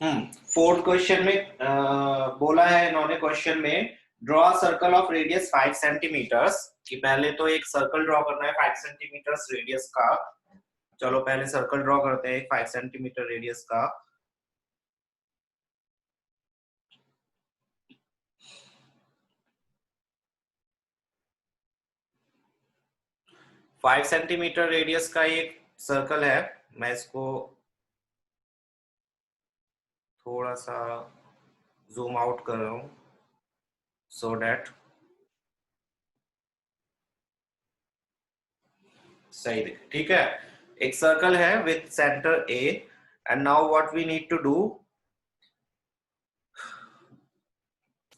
Fourth question में बोला है इन्होंने क्वेश्चन में draw circle of radius 5 centimetres कि पहले तो एक सर्कल ड्रॉ करना है 5 सेंटीमीटर्स रेडियस का। चलो पहले सर्कल ड्रॉ करते हैं 5 सेंटीमीटर रेडियस का। फाइव सेंटीमीटर रेडियस का एक सर्कल है। मैं इसको थोड़ा सा जूम आउट कर रहा हूं सो दैट सही दिखे। ठीक है, एक सर्कल है with centre A and now what we need to do,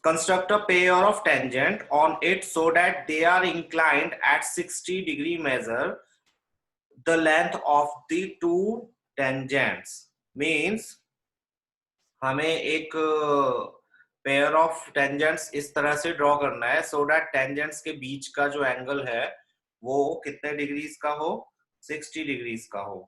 construct a pair of tangent on it so that they are inclined at 60-degree measure the length of the two tangents means हमें एक pair of tangents इस तरह से draw करना है so that tangents के बीच का जो एंगल है वो कितने डिग्रीज का हो, 60 डिग्रीज का हो।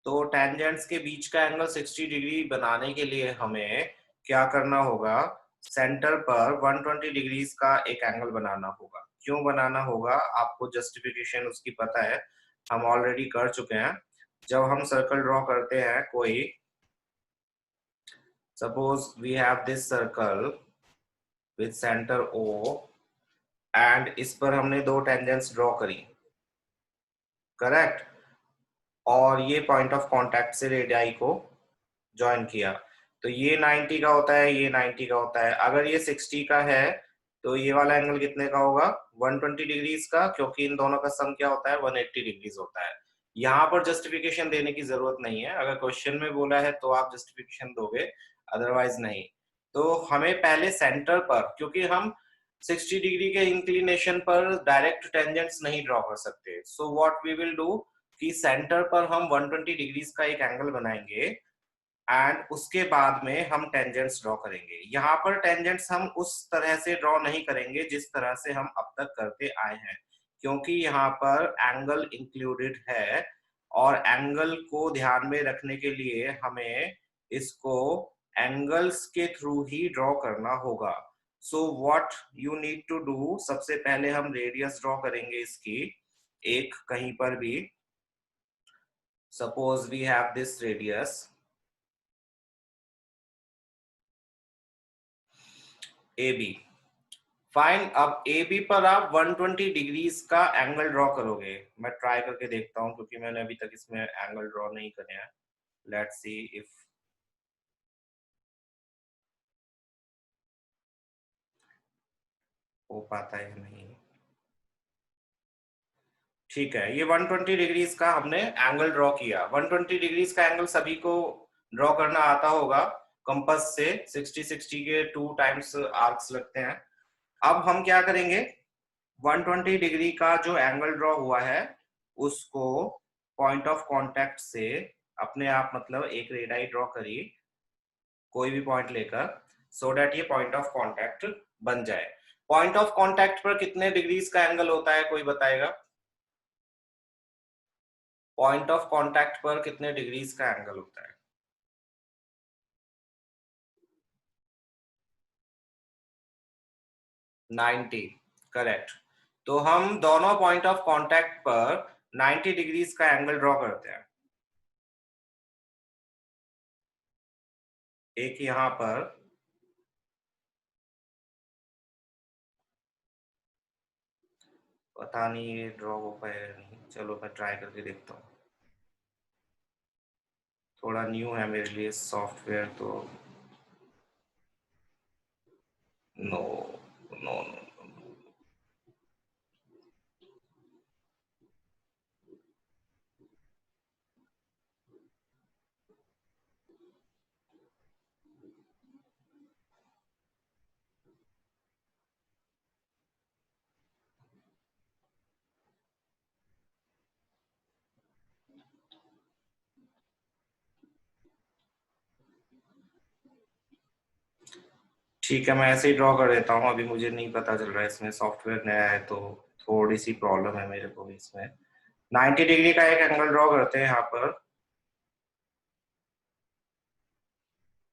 तो टेंजेंट्स के बीच का एंगल 60 डिग्री बनाने के लिए हमें क्या करना होगा, सेंटर पर 120 डिग्रीज का एक एंगल बनाना होगा। क्यों बनाना होगा, आपको जस्टिफिकेशन उसकी पता है, हम ऑलरेडी कर चुके हैं। जब हम सर्कल ड्रॉ करते हैं कोई, suppose we have this circle with centre O and इस पर हमने दो टेंजेंट्स ड्रॉ करी, करेक्ट, और ये पॉइंट ऑफ कांटेक्ट से रेडियाई को ज्वाइन किया, तो ये 90 का होता है, ये 90 का होता है। अगर ये 60 का है तो ये वाला एंगल कितने का होगा, 120 डिग्रीज का, क्योंकि इन दोनों का सम क्या होता है, 180 डिग्रीज होता है। यहाँ पर जस्टिफिकेशन देने की जरूरत नहीं है, अगर क्वेश्चन में बोला है तो आप जस्टिफिकेशन दोगे, अदरवाइज नहीं। तो हमें पहले सेंटर पर, क्योंकि हम 60 डिग्री के इंक्लिनेशन पर डायरेक्ट टेंजेंट्स नहीं ड्रॉ कर सकते, so what we will do कि सेंटर पर हम 120 डिग्रीज का एक एंगल बनाएंगे एंड उसके बाद में हम टेंजेंट्स ड्रॉ करेंगे। यहाँ पर टेंजेंट्स हम उस तरह से ड्रॉ नहीं करेंगे जिस तरह से हम अब तक करते आए हैं, क्योंकि यहाँ पर एंगल इंक्लूडेड है और एंगल को ध्यान में रखने के लिए हमें इसको एंगल्स के थ्रू ही ड्रॉ करना होगा। So what you need to do, सबसे पहले हम रेडियस ड्रॉ करेंगे इसकी एक, कहीं पर भी, suppose we have this radius A B, fine. अब ए बी पर आप 120 डिग्रीज का एंगल ड्रॉ करोगे। मैं ट्राई करके देखता हूं क्योंकि मैंने अभी तक इसमें एंगल ड्रॉ नहीं करे हैं। लेट्स सी इफ हो पाता है या नहीं। ठीक है, ये 120 डिग्रीज का हमने एंगल ड्रॉ किया। 120 डिग्रीज का एंगल सभी को ड्रॉ करना आता होगा कंपास से, 60-60 के 2 टाइम्स आर्क्स लगते हैं। अब हम क्या करेंगे, 120 डिग्री का जो एंगल ड्रॉ हुआ है उसको पॉइंट ऑफ कांटेक्ट से अपने आप, मतलब एक रेडाई ड्रॉ करिए कोई भी पॉइंट लेकर, सो दैट ये पॉइंट ऑफ कांटेक्ट बन जाए। पॉइंट ऑफ कांटेक्ट पर कितने डिग्रीज का एंगल होता है, कोई बताएगा? पॉइंट ऑफ कांटेक्ट पर कितने डिग्रीज का एंगल होता है? 90, करेक्ट। तो हम दोनों पॉइंट ऑफ कांटेक्ट पर 90 डिग्रीज का एंगल ड्रॉ करते हैं। एक यहां पर, पता नहीं ये ड्रॉ हो पाएगा नहीं, चलो मैं ट्राई करके देखता हूँ। थोड़ा न्यू है मेरे लिए सॉफ्टवेयर, तो नो नो नो। ठीक है, मैं ऐसे ही ड्रॉ कर देता हूँ, अभी मुझे नहीं पता चल रहा है, इसमें सॉफ्टवेयर नया है तो थोड़ी सी प्रॉब्लम है मेरे को भी इसमें। 90 डिग्री का एक एंगल ड्रॉ करते हैं यहाँ पर।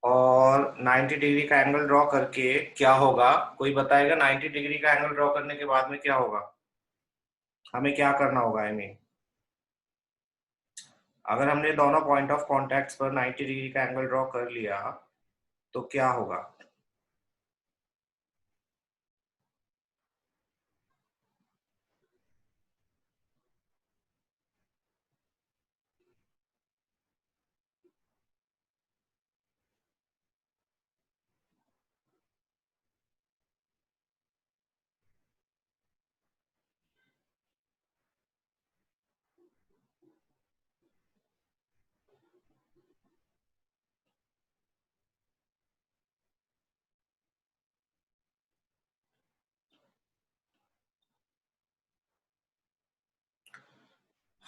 और 90 डिग्री का एंगल ड्रॉ करके क्या होगा, कोई बताएगा 90 डिग्री का एंगल ड्रॉ करने के बाद में क्या होगा, हमें क्या करना होगा, आई मीन अगर हमने दोनों पॉइंट ऑफ कॉन्टैक्ट पर 90 डिग्री का एंगल ड्रॉ कर लिया तो क्या होगा।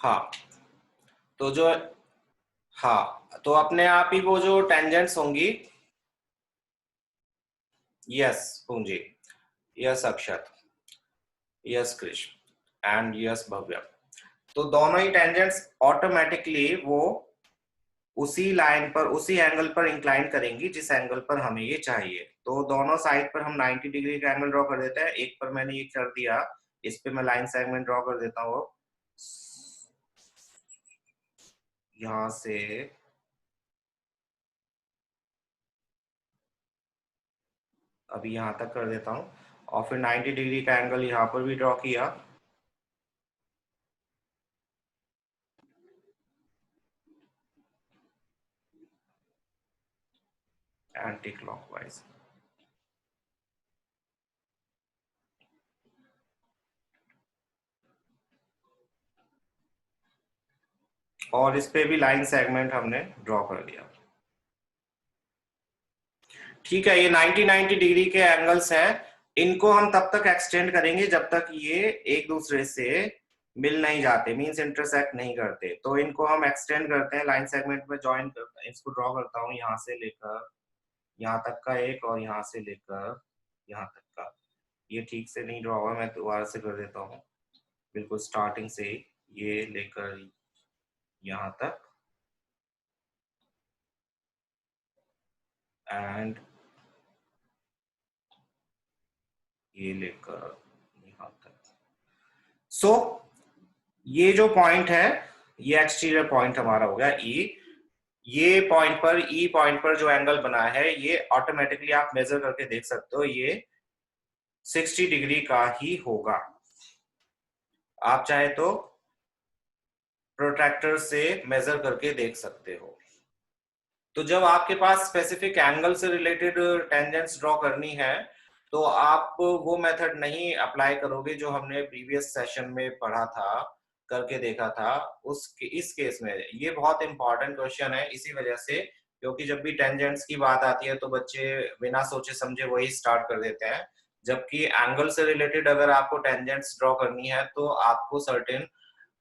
हाँ तो जो, हाँ तो अपने आप ही वो जो टेंजेंट्स होंगी, yes Poonji, yes Akshat, yes Krish and yes Bhavya, तो दोनों ही टेंजेंट्स ऑटोमेटिकली वो उसी लाइन पर उसी एंगल पर इंक्लाइन करेंगी जिस एंगल पर हमें ये चाहिए। तो दोनों साइड पर हम 90 डिग्री का एंगल ड्रॉ कर देते हैं। एक पर मैंने ये कर दिया, इस पे मैं लाइन सेगमेंट ड्रॉ कर देता हूँ यहां से, अभी यहां तक कर देता हूँ और फिर 90 डिग्री का एंगल यहाँ पर भी ड्रॉ किया, एंटी क्लॉकवाइज, और इस पे भी लाइन सेगमेंट हमने ड्रॉ कर दिया। ठीक है, ये 90 डिग्री के एंगल्स हैं, इनको हम तब तक एक्सटेंड करेंगे जब तक ये एक दूसरे से मिल नहीं जाते, मींस इंटरसेक्ट नहीं करते। तो इनको हम एक्सटेंड करते हैं, लाइन सेगमेंट में ज्वाइन करते हैं, इसको ड्रॉ करता हूँ यहाँ से लेकर यहाँ तक का एक, और यहाँ से लेकर यहाँ तक का। ये ठीक से नहीं ड्रॉ हुआ, मैं दोबारा से कर देता हूँ, बिल्कुल स्टार्टिंग से ये लेकर यहाँ तक एंड ये लेकर यहाँ तक। सो ये जो पॉइंट है, ये एक्सटीरियर पॉइंट हमारा हो गया ई। ये पॉइंट पर, ई पॉइंट पर जो एंगल बना है ये ऑटोमेटिकली आप मेजर करके देख सकते हो, ये 60 डिग्री का ही होगा। आप चाहे तो प्रोट्रैक्टर से मेजर करके देख सकते हो। तो जब आपके पास स्पेसिफिक एंगल से रिलेटेड टेंजेंट्स ड्रॉ करनी है तो आप वो मेथड नहीं अप्लाई करोगे जो हमने प्रीवियस सेशन में पढ़ा था, करके देखा था। इस केस में ये बहुत इंपॉर्टेंट क्वेश्चन है इसी वजह से, क्योंकि जब भी टेंजेंट्स की बात आती है तो बच्चे बिना सोचे समझे वही स्टार्ट कर देते हैं, जबकि एंगल से रिलेटेड अगर आपको टेंजेंट्स ड्रॉ करनी है तो आपको सर्टेन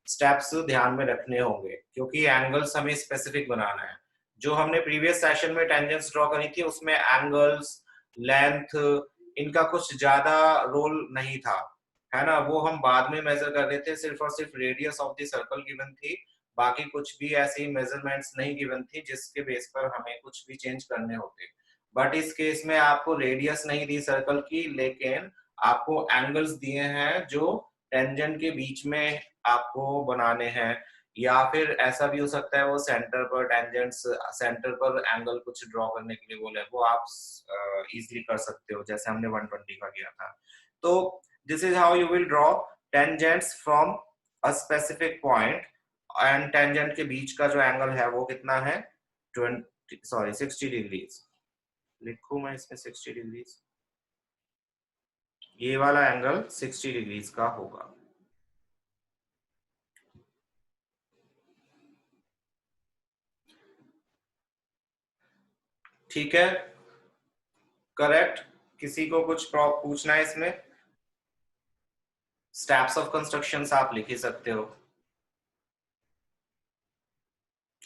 स्टेप्स ध्यान में रखने होंगे, क्योंकि एंगल्स हमें स्पेसिफिक बनाना है। जो हमने प्रीवियस सेशन में टेंजेंट्स ड्रॉ करी थी उसमें एंगल्स, लेंथ, इनका कुछ ज्यादा रोल नहीं था, है ना, वो हम बाद में मेजर कर रहे थे, सिर्फ और सिर्फ radius of the circle given थी, बाकी कुछ भी ऐसी मेजरमेंट्स नहीं गिवन थी जिसके बेस पर हमें कुछ भी चेंज करने होते। बट इस केस में आपको रेडियस नहीं दी सर्कल की, लेकिन आपको एंगल्स दिए हैं जो टेंजेंट के बीच में आपको बनाने हैं, या फिर ऐसा भी हो सकता है वो सेंटर पर टेंजेंट्स, सेंटर पर एंगल कुछ ड्रॉ करने के लिए बोले, वो आप इजीली कर सकते हो जैसे हमने 120 का किया था। तो this is how you will draw tangents from a specific point, and tangent के बीच का जो एंगल है वो कितना है, 60 डिग्रीज। लिखूं मैं इसमें 60 डिग्रीज, ये वाला एंगल 60 डिग्रीज का होगा। ठीक है, करेक्ट। किसी को कुछ पूछना है इसमें, स्टेप्स ऑफ कंस्ट्रक्शन आप लिख ही सकते हो,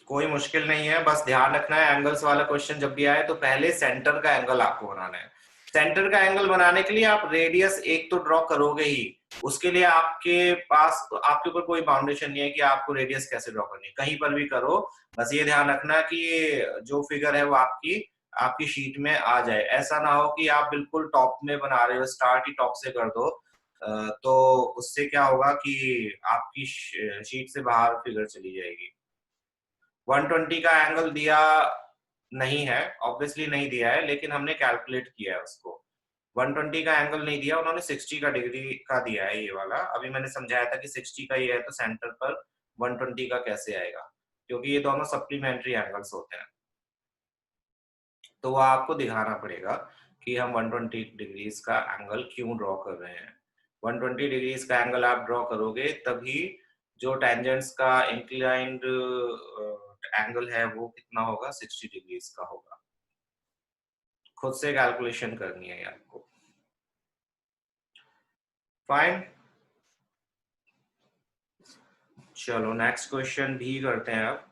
कोई मुश्किल नहीं है, बस ध्यान रखना है एंगल्स वाला क्वेश्चन जब भी आए तो पहले सेंटर का एंगल आपको बनाना है। सेंटर का एंगल बनाने के लिए आप रेडियस एक तो ड्रॉ करोगे ही, उसके लिए आपके पास, आपके ऊपर कोई बाउंडेशन नहीं है कि आपको रेडियस कैसे ड्रॉ करनी है, कहीं पर भी करो, बस ये ध्यान रखना कि जो फिगर है वो आपकी आपकी शीट में आ जाए। ऐसा ना हो कि आप बिल्कुल टॉप में बना रहे हो, स्टार्ट ही टॉप से कर दो, तो उससे क्या होगा कि आपकी शीट से बाहर फिगर चली जाएगी। 120 का एंगल दिया नहीं है, ऑब्वियसली नहीं दिया है, लेकिन हमने कैलकुलेट किया है उसको। 120 का एंगल नहीं दिया उन्होंने, 60 का डिग्री का दिया है ये वाला। अभी मैंने समझाया था कि 60 का ये है, तो सेंटर पर 120 का कैसे आएगा, क्योंकि ये दोनों सप्लीमेंट्री एंगल्स होते हैं। तो वो आपको दिखाना पड़ेगा कि हम 120 डिग्रीज का एंगल क्यों ड्रॉ कर रहे हैं। 120 डिग्रीज का एंगल आप ड्रॉ करोगे तभी जो टेंजेंट्स का इंक्लाइंड एंगल है वो कितना होगा, 60 डिग्रीज का होगा। खुद से कैलकुलेशन करनी है आपको। फाइन, चलो नेक्स्ट क्वेश्चन भी करते हैं अब।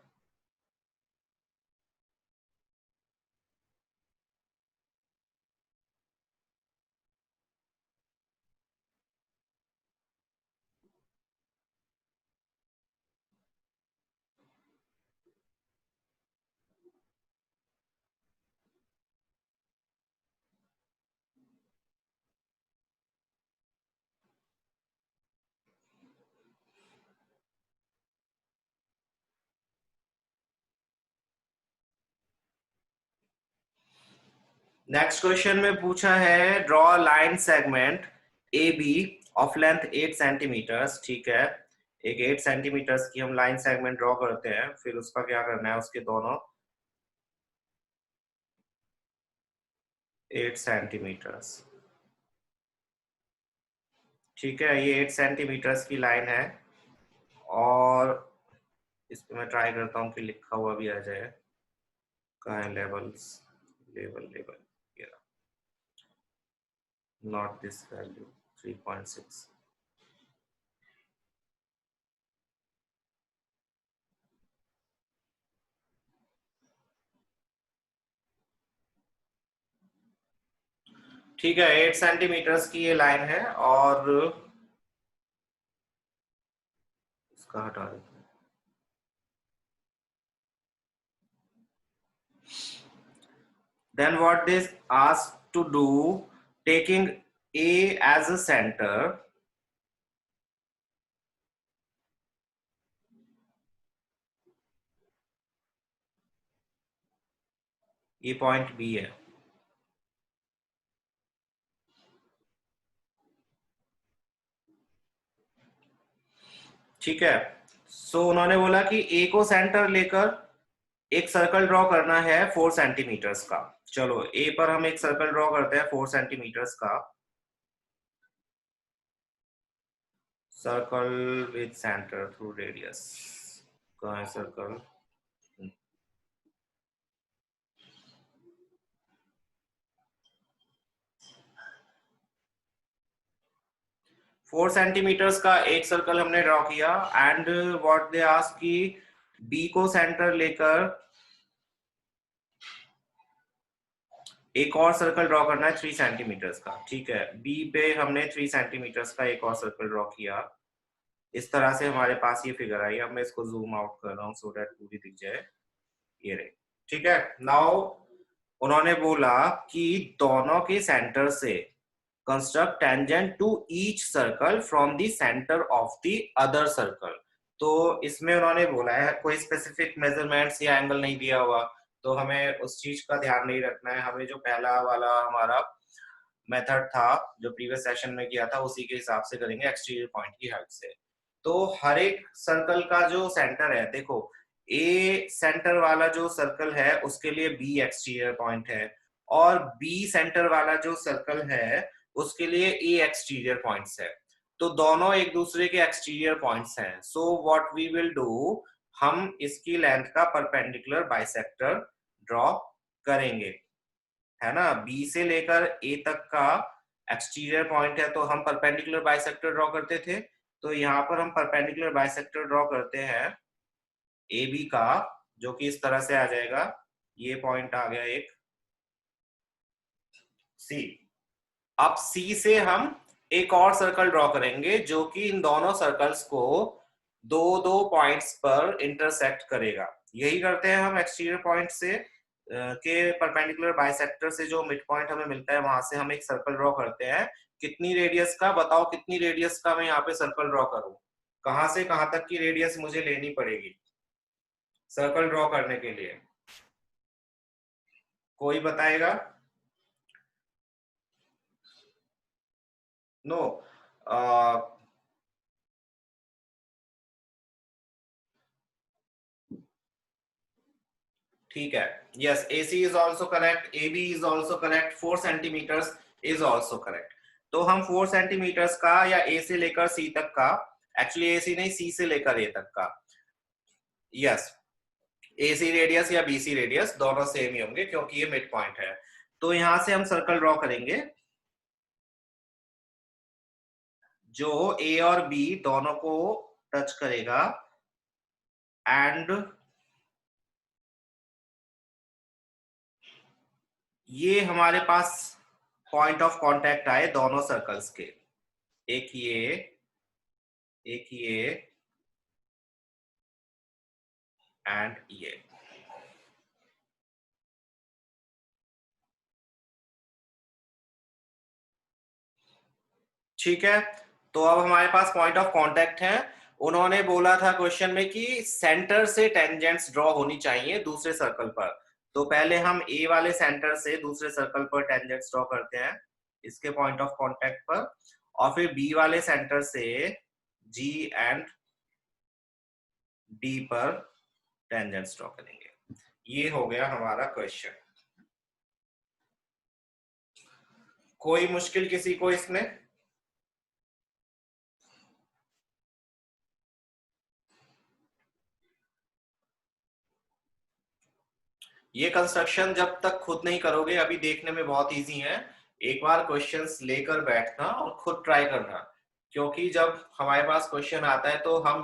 नेक्स्ट क्वेश्चन में पूछा है draw line segment A B of length 8 centimetres. ठीक है, एक 8 सेंटीमीटर्स की हम लाइन सेगमेंट ड्रॉ करते हैं, फिर उसका क्या करना है, उसके दोनों 8 सेंटीमीटर्स। ठीक है, ये 8 सेंटीमीटर्स की लाइन है, और इस पे मैं ट्राई करता हूँ कि लिखा हुआ भी आ जाए। कहाँ है levels, level level, not this value 3.6। ठीक है, 8 सेंटीमीटर्स की ये लाइन है, और इसका हटा देते हैं। Then what this asked to do, taking A as a center, ये पॉइंट बी है। ठीक है, सो उन्होंने बोला कि ए को सेंटर लेकर एक सर्कल ड्रॉ करना है 4 सेंटीमीटर्स का। चलो ए पर हम एक सर्कल ड्रॉ करते हैं 4 सेंटीमीटर्स का, circle with centre through radius. कहाँ है सर्कल, 4 सेंटीमीटर्स का एक सर्कल हमने ड्रॉ किया, एंड व्हाट दे आस्क कि बी को सेंटर लेकर एक और सर्कल ड्रॉ करना है 3 सेंटीमीटर्स का। ठीक है, बी पे हमने 3 सेंटीमीटर्स का एक और सर्कल ड्रॉ किया। इस तरह से हमारे पास ये फिगर आई। अब मैं इसको जूम आउट कर रहा हूँ सो दैट पूरी दिख जाए, ये रही। ठीक है, नाउ उन्होंने बोला कि दोनों के सेंटर से construct tangent to each circle from the centre of the other circle. तो इसमें उन्होंने बोला है कोई स्पेसिफिक मेजरमेंट्स या एंगल नहीं दिया हुआ, तो हमें उस चीज का ध्यान नहीं रखना है। हमें जो पहला वाला हमारा मेथड था जो प्रीवियस सेशन में किया था उसी के हिसाब से करेंगे, एक्सटीरियर पॉइंट की हेल्प से। तो हर एक सर्कल का जो सेंटर है, देखो ए सेंटर वाला जो सर्कल है उसके लिए बी एक्सटीरियर पॉइंट है, और बी सेंटर वाला जो सर्कल है उसके लिए ए एक्सटीरियर पॉइंट्स है। तो दोनों एक दूसरे के एक्सटीरियर पॉइंट्स हैं। So what we will do, हम इसकी लेंथ का परपेंडिकुलर बाइसेक्टर ड्रॉ करेंगे, है ना। बी से लेकर ए तक का एक्सटीरियर पॉइंट है, तो हम परपेंडिकुलर बाइसेक्टर ड्रॉ करते थे। तो यहाँ पर हम परपेंडिकुलर बाइसेक्टर ड्रॉ करते हैं ए बी का, जो कि इस तरह से आ जाएगा। ये पॉइंट आ गया एक सी। अब सी से हम एक और सर्कल ड्रॉ करेंगे जो कि इन दोनों सर्कल्स को दो दो पॉइंट्स पर इंटरसेक्ट करेगा। यही करते हैं हम एक्सटीरियर पॉइंट से के परपेंडिकुलर बाइसेक्टर से जो मिड पॉइंट हमें मिलता है वहां से हम एक सर्कल ड्रॉ करते हैं। कितनी रेडियस का बताओ, कितनी रेडियस का मैं यहाँ पे सर्कल ड्रॉ करूं, कहां से कहां तक की रेडियस मुझे लेनी पड़ेगी सर्कल ड्रॉ करने के लिए? कोई बताएगा? नो। ठीक है, yes, AC is also correct, AB is also correct, 4 centimetres is also correct. तो हम 4 सेंटीमीटर्स का या A से लेकर C तक का, एक्चुअली AC नहीं, C से लेकर A तक का, यस, AC रेडियस या BC रेडियस दोनों सेम ही होंगे क्योंकि ये मिड पॉइंट है। तो यहां से हम सर्कल ड्रॉ करेंगे जो A और B दोनों को टच करेगा एंड ये हमारे पास पॉइंट ऑफ कांटेक्ट आए दोनों सर्कल्स के, एक ये एंड ये। ठीक है, तो अब हमारे पास पॉइंट ऑफ कांटेक्ट है। उन्होंने बोला था क्वेश्चन में कि सेंटर से टेंजेंट्स ड्रॉ होनी चाहिए दूसरे सर्कल पर। तो पहले हम ए वाले सेंटर से दूसरे सर्कल पर टेंजेंट्स ड्रॉ करते हैं इसके पॉइंट ऑफ कांटेक्ट पर, और फिर बी वाले सेंटर से जी एंड डी पर टेंजेंट्स ड्रॉ करेंगे। ये हो गया हमारा क्वेश्चन। कोई मुश्किल किसी को इसमें? ये कंस्ट्रक्शन जब तक खुद नहीं करोगे, अभी देखने में बहुत इजी है, एक बार क्वेश्चंस लेकर बैठना और खुद ट्राई करना, क्योंकि जब हमारे पास क्वेश्चन आता है तो हम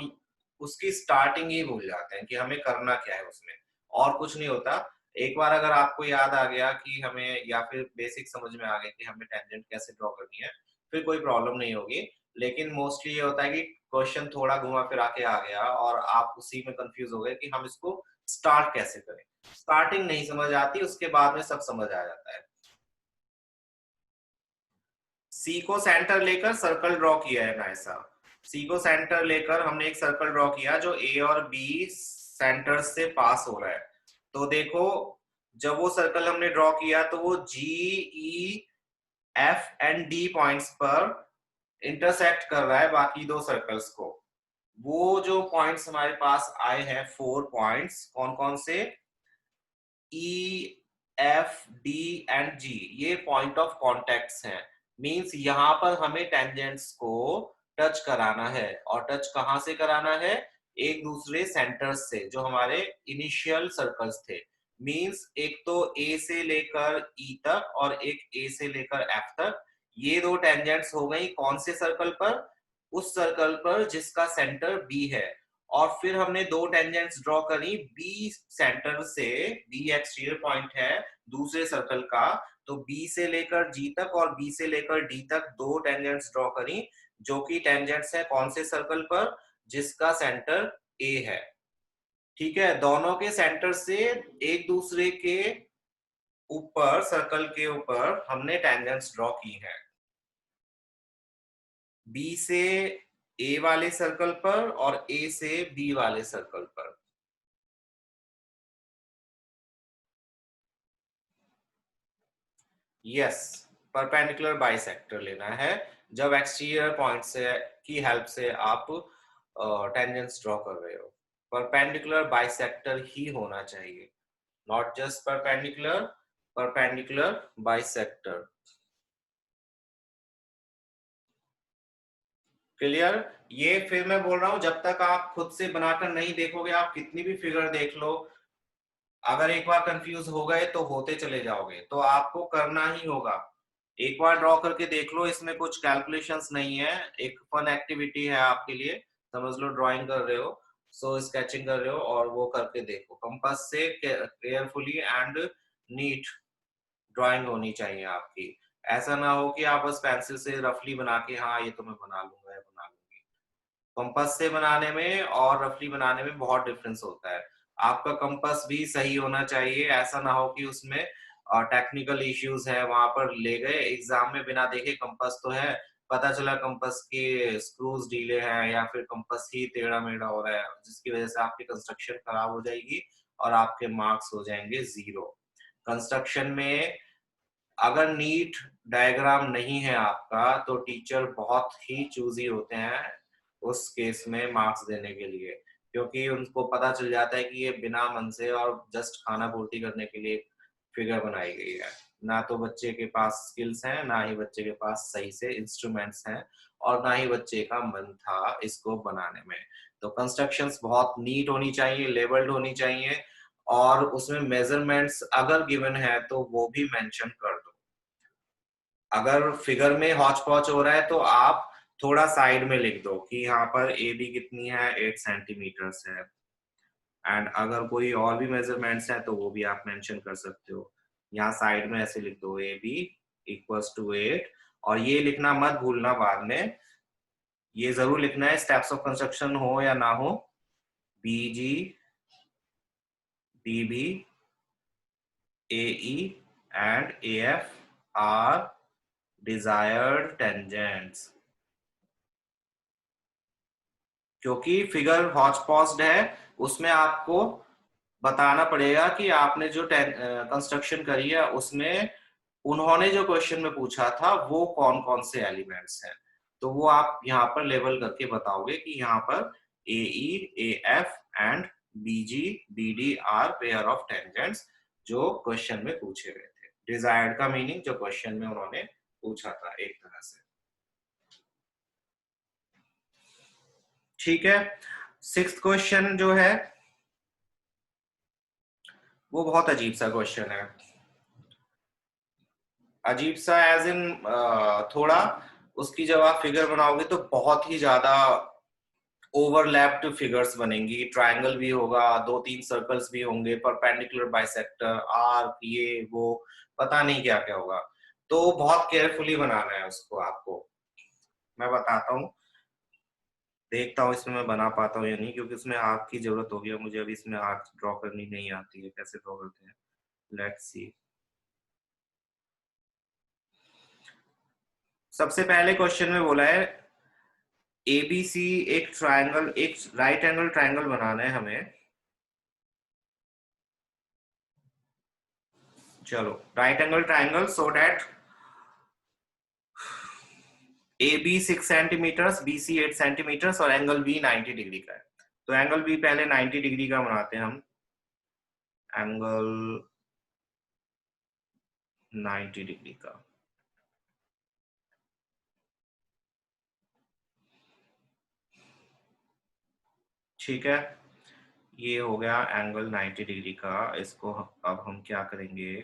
उसकी स्टार्टिंग ही भूल जाते हैं कि हमें करना क्या है उसमें, और कुछ नहीं होता। एक बार अगर आपको याद आ गया कि हमें, या फिर बेसिक समझ में आ गया कि हमें टेंजेंट कैसे ड्रॉ करनी है, फिर कोई प्रॉब्लम नहीं होगी। लेकिन मोस्टली ये होता है कि क्वेश्चन थोड़ा घुमा फिरा के आ गया और आप उसी में कंफ्यूज हो गए कि हम इसको स्टार्ट कैसे करें। स्टार्टिंग नहीं समझ आती, उसके बाद में सब समझ आ जाता है। सी को सेंटर लेकर सर्कल ड्रॉ किया है ना, ऐसा सी को सेंटर लेकर हमने एक सर्कल ड्रॉ किया जो ए और बी सेंटर से पास हो रहा है। तो देखो, जब वो सर्कल हमने ड्रॉ किया तो वो जी, ई, एफ एंड डी पॉइंट्स पर इंटरसेक्ट कर रहा है बाकी दो सर्कल्स को। वो जो पॉइंट्स हमारे पास आए हैं, 4 पॉइंट्स, कौन कौन से? ई, एफ, डी एंड जी, ये पॉइंट ऑफ कॉन्टेक्ट्स हैं। मींस यहाँ पर हमें टेंजेंट्स को टच कराना है, और टच कहाँ से कराना है? एक दूसरे सेंटर्स से जो हमारे इनिशियल सर्कल्स थे। मींस एक तो ए से लेकर ई तक और एक ए से लेकर एफ तक, ये दो टेंजेंट्स हो गई कौन से सर्कल पर? उस सर्कल पर जिसका सेंटर बी है। और फिर हमने दो टेंजेंट्स ड्रॉ करी बी सेंटर से, बी एक्सटीरियर पॉइंट है दूसरे सर्कल का, तो बी से लेकर जी तक और बी से लेकर डी तक दो टेंजेंट्स ड्रॉ करी, जो कि टेंजेंट्स है कौन से सर्कल पर? जिसका सेंटर ए है। ठीक है, दोनों के सेंटर से एक दूसरे के ऊपर, सर्कल के ऊपर हमने टेंजेंट्स ड्रॉ की है, बी से ए वाले सर्कल पर और ए से बी वाले सर्कल पर। यस, परपेंडिकुलर बाइसेक्टर लेना है जब एक्सटीरियर पॉइंट से की हेल्प से आप टेंजेंट्स ड्रॉ कर रहे हो। परपेंडिकुलर बाइसेक्टर ही होना चाहिए, not just perpendicular, perpendicular bisector. Clear? ये फिर मैं बोल रहा हूं, जब तक आप खुद से बनाकर नहीं देखोगे, आप कितनी भी फिगर देख लो, अगर एक बार कंफ्यूज हो गए तो होते चले जाओगे। तो आपको करना ही होगा, एक बार ड्रॉ करके देख लो, इसमें कुछ कैलकुलेशंस नहीं है, एक फन एक्टिविटी है आपके लिए। समझ लो ड्राइंग कर रहे हो, सो स्केचिंग कर रहे हो, और वो करके देखो, कंपास से केयरफुली एंड नीट ड्राइंग होनी चाहिए आपकी। ऐसा ना हो कि आप बस पेंसिल से रफली बना के, हाँ ये तो मैं बना लूंगा या बना लूंगी। कंपास से बनाने में और रफली बनाने में बहुत डिफरेंस होता है। आपका कंपास भी सही होना चाहिए, ऐसा ना हो कि उसमें टेक्निकल इश्यूज है, वहां पर ले गए एग्जाम में बिना देखे कंपास तो है, पता चला कंपास के स्क्रूज ढीले हैं या फिर कंपास ही टेढ़ा मेढ़ा हो रहा है, जिसकी वजह से आपकी कंस्ट्रक्शन खराब हो जाएगी और आपके मार्क्स हो जाएंगे 0। कंस्ट्रक्शन में अगर नीट डायग्राम नहीं है आपका तो टीचर बहुत ही चूजी होते हैं उस केस में मार्क्स देने के लिए, क्योंकि उनको पता चल जाता है कि ये बिना मन से और जस्ट खाना पूर्ति करने के लिए फिगर बनाई गई है, ना तो बच्चे के पास स्किल्स हैं, ना ही बच्चे के पास सही से इंस्ट्रूमेंट्स हैं, और ना ही बच्चे का मन था इसको बनाने में। तो कंस्ट्रक्शंस बहुत नीट होनी चाहिए, लेवल्ड होनी चाहिए, और उसमें मेजरमेंट्स अगर गिवन है तो वो भी मेंशन कर दो। अगर फिगर में हौच पौच हो रहा है तो आप थोड़ा साइड में लिख दो कि यहाँ पर ए बी कितनी है, 8 सेंटीमीटर्स है, एंड अगर कोई और भी मेजरमेंट्स है तो वो भी आप मेंशन कर सकते हो। यहाँ साइड में ऐसे लिख दो ए बी इक्वल्स टू 8, और ये लिखना मत भूलना बाद में, ये जरूर लिखना है स्टेप्स ऑफ कंस्ट्रक्शन हो या ना हो, B G B B A E and A F are desired tangents, क्योंकि फिगर हॉच पॉज्ड है, उसमें आपको बताना पड़ेगा कि आपने जो कंस्ट्रक्शन करी है उसमें उन्होंने जो क्वेश्चन में पूछा था वो कौन कौन से एलिमेंट्स हैं, तो वो आप यहाँ पर लेवल करके बताओगे कि यहाँ पर A E A F and B G B D R pair of tangents जो क्वेश्चन में पूछे गए थे। डिजायर्ड का मीनिंग जो क्वेश्चन में उन्होंने पूछा था एक तरह से। ठीक है, 6th क्वेश्चन जो है वो बहुत अजीब सा क्वेश्चन है। अजीब सा एज इन थोड़ा उसकी जब आप फिगर बनाओगे तो बहुत ही ज्यादा ओवरलैप्ड फिगर्स बनेंगी, ट्रायंगल भी होगा, 2-3 सर्कल्स भी होंगे, परपेंडिकुलर बाइसेक्टर, आर्क, ये वो पता नहीं क्या क्या होगा, तो बहुत केयरफुली बनाना है उसको आपको। मैं बताता हूँ, देखता हूँ इसमें मैं बना पाता हूँ या नहीं, क्योंकि इसमें आर्क की जरूरत होगी, मुझे अभी इसमें आर्क ड्रॉ करनी नहीं आती है, कैसे ड्रॉ करते हैं, लेट्स सी। सबसे पहले क्वेश्चन में बोला है एबीसी एक ट्रायंगल, एक राइट एंगल ट्रायंगल बनाना है हमें। चलो, right angle triangle so that A B 6 centimetres, B C 8 centimetres और एंगल बी 90 डिग्री का है। तो एंगल बी पहले 90 डिग्री का बनाते हैं हम, एंगल 90 डिग्री का। ठीक है, ये हो गया एंगल 90 डिग्री का। इसको अब हम क्या करेंगे,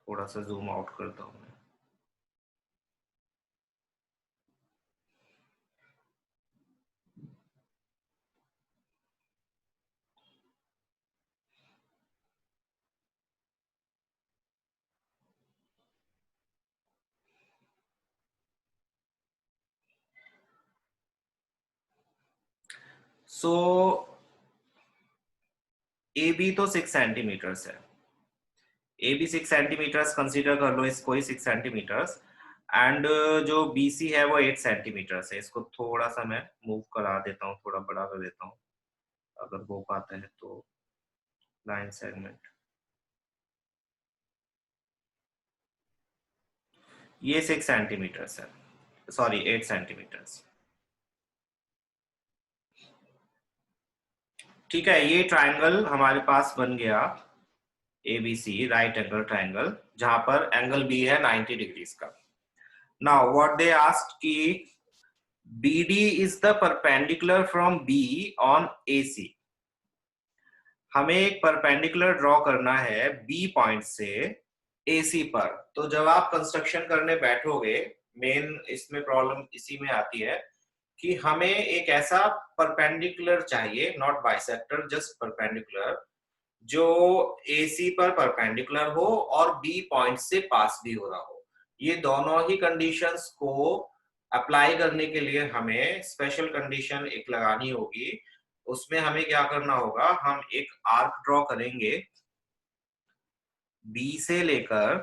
थोड़ा सा जूम आउट करता हूँ। सो ए बी तो 6 सेंटीमीटर्स है, ए बी 6 सेंटीमीटर्स कंसीडर कर लो इसको ही 6 सेंटीमीटर्स, एंड जो बी सी है वो 8 सेंटीमीटर्स है। इसको थोड़ा सा मैं मूव करा देता हूँ, थोड़ा बड़ा कर देता हूँ अगर वो पाता है तो, लाइन सेगमेंट। ये 6 सेंटीमीटर्स है, सॉरी 8 सेंटीमीटर्स। ठीक है, ये ट्राइंगल हमारे पास बन गया एबीसी, राइट एंगल ट्राइंगल, जहां पर एंगल बी है 90 डिग्रीज का। नाउ व्हाट दे आस्क्ड कि BD is the perpendicular from B on AC। हमें एक परपेंडिकुलर ड्रॉ करना है बी पॉइंट से AC पर। तो जब आप कंस्ट्रक्शन करने बैठोगे, मेन इसमें प्रॉब्लम इसी में आती है कि हमें एक ऐसा परपेंडिकुलर चाहिए, नॉट बाइसेक्टर, जस्ट परपेंडिकुलर, जो AC पर परपेंडिकुलर हो और B पॉइंट से पास भी हो रहा हो। ये दोनों ही कंडीशंस को अप्लाई करने के लिए हमें स्पेशल कंडीशन एक लगानी होगी। उसमें हमें क्या करना होगा, हम एक आर्क ड्रॉ करेंगे बी से लेकर,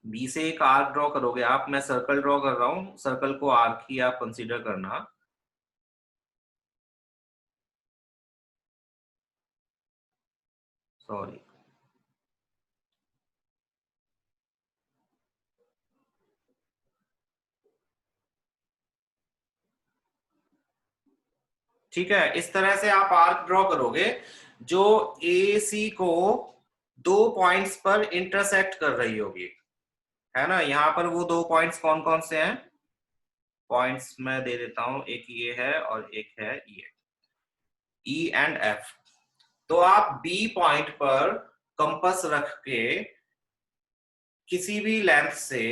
बी से एक आर्क ड्रॉ करोगे आप, मैं सर्कल ड्रॉ कर रहा हूं, सर्कल को आर्क ही आप कंसीडर करना। सॉरी, ठीक है। इस तरह से आप आर्क ड्रॉ करोगे जो ए सी को दो पॉइंट्स पर इंटरसेक्ट कर रही होगी, है ना। यहाँ पर वो दो पॉइंट्स कौन कौन से हैं, पॉइंट्स मैं दे देता हूं, एक ये है और एक है ये, ई एंड एफ। तो आप बी पॉइंट पर कंपास रख के किसी भी लेंथ से,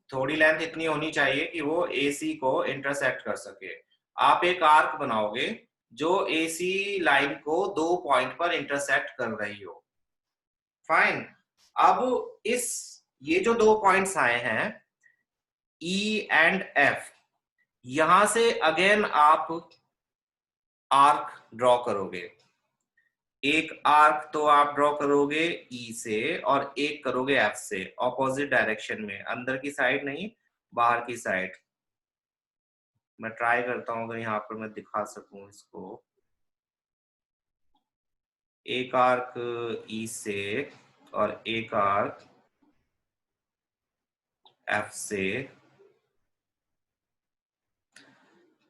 थोड़ी लेंथ इतनी होनी चाहिए कि वो ए सी को इंटरसेक्ट कर सके, आप एक आर्क बनाओगे जो ए सी लाइन को दो पॉइंट पर इंटरसेक्ट कर रही हो। फाइन। अब इस, ये जो दो पॉइंट्स आए हैं ई एंड एफ, यहां से अगेन आप आर्क ड्रॉ करोगे। एक आर्क तो आप ड्रॉ करोगे ई से और एक करोगे एफ से, ऑपोजिट डायरेक्शन में, अंदर की साइड नहीं, बाहर की साइड। मैं ट्राई करता हूं अगर यहाँ पर मैं दिखा सकूं इसको। एक आर्क ई से और एक आर्क एफ से।